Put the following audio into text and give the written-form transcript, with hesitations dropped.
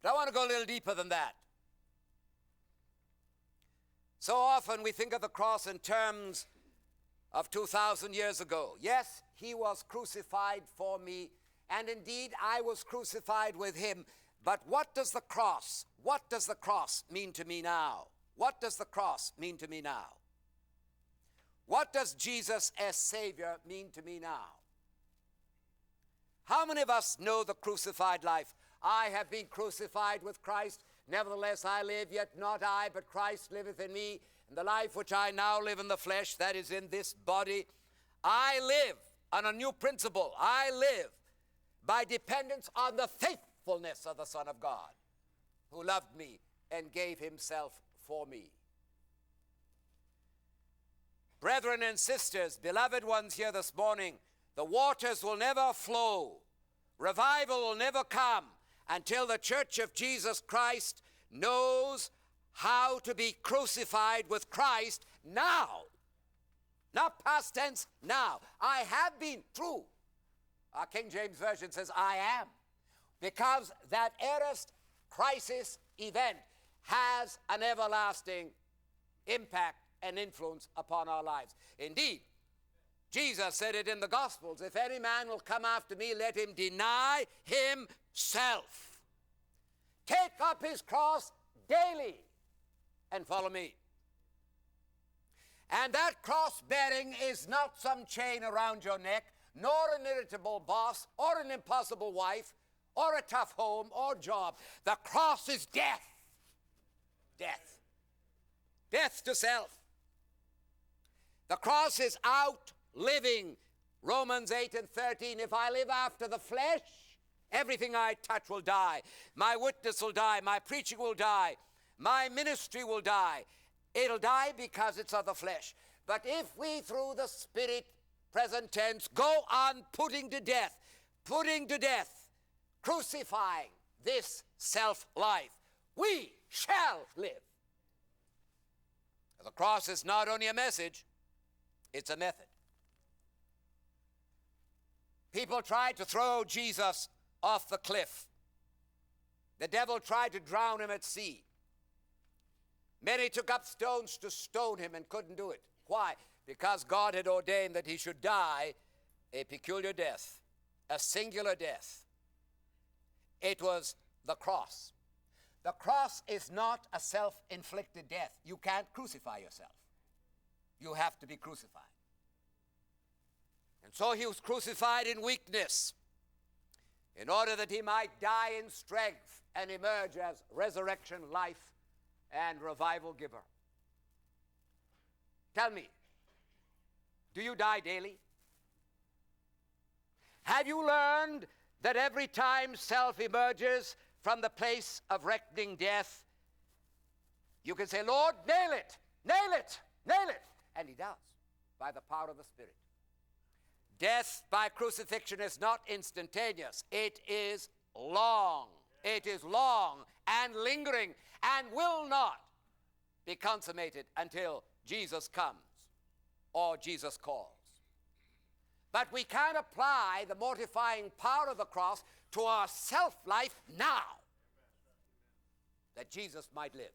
But I want to go a little deeper than that. So often we think of the cross in terms of 2,000 years ago. Yes, he was crucified for me, and indeed I was crucified with him. But what does the cross mean to me now? What does the cross mean to me now? What does Jesus as Savior mean to me now? How many of us know the crucified life? I have been crucified with Christ. Nevertheless I live, yet not I, but Christ liveth in me. And the life which I now live in the flesh, that is in this body, I live on a new principle. I live by dependence on the faithfulness of the Son of God, who loved me and gave himself for me. Brethren and sisters, beloved ones here this morning, the waters will never flow, revival will never come until the Church of Jesus Christ knows how to be crucified with Christ now. Not past tense, now. I have been through. Our King James Version says, I am. Because that aorist crisis event has an everlasting impact and influence upon our lives. Indeed, Jesus said it in the Gospels, if any man will come after me, let him deny himself. Take up his cross daily and follow me. And that cross-bearing is not some chain around your neck, nor an irritable boss, or an impossible wife, or a tough home or job. The cross is death. Death. Death to self. The cross is outliving. Romans 8 and 13, if I live after the flesh, everything I touch will die. My witness will die. My preaching will die. My ministry will die. It'll die because it's of the flesh. But if we, through the Spirit, present tense, go on putting to death, crucifying this self-life, we shall live. The cross is not only a message, it's a method. People tried to throw Jesus off the cliff. The devil tried to drown him at sea. Many took up stones to stone him and couldn't do it. Why? Because God had ordained that he should die a peculiar death, a singular death. It was the cross. The cross is not a self-inflicted death. You can't crucify yourself. You have to be crucified. And so he was crucified in weakness, in order that he might die in strength and emerge as resurrection, life, and revival giver. Tell me, do you die daily? Have you learned that every time self emerges from the place of reckoning death, you can say, Lord, nail it, nail it, nail it. And he does, by the power of the Spirit. Death by crucifixion is not instantaneous. It is long. It is long and lingering and will not be consummated until Jesus comes or Jesus calls. But we can apply the mortifying power of the cross to our self-life now, that Jesus might live.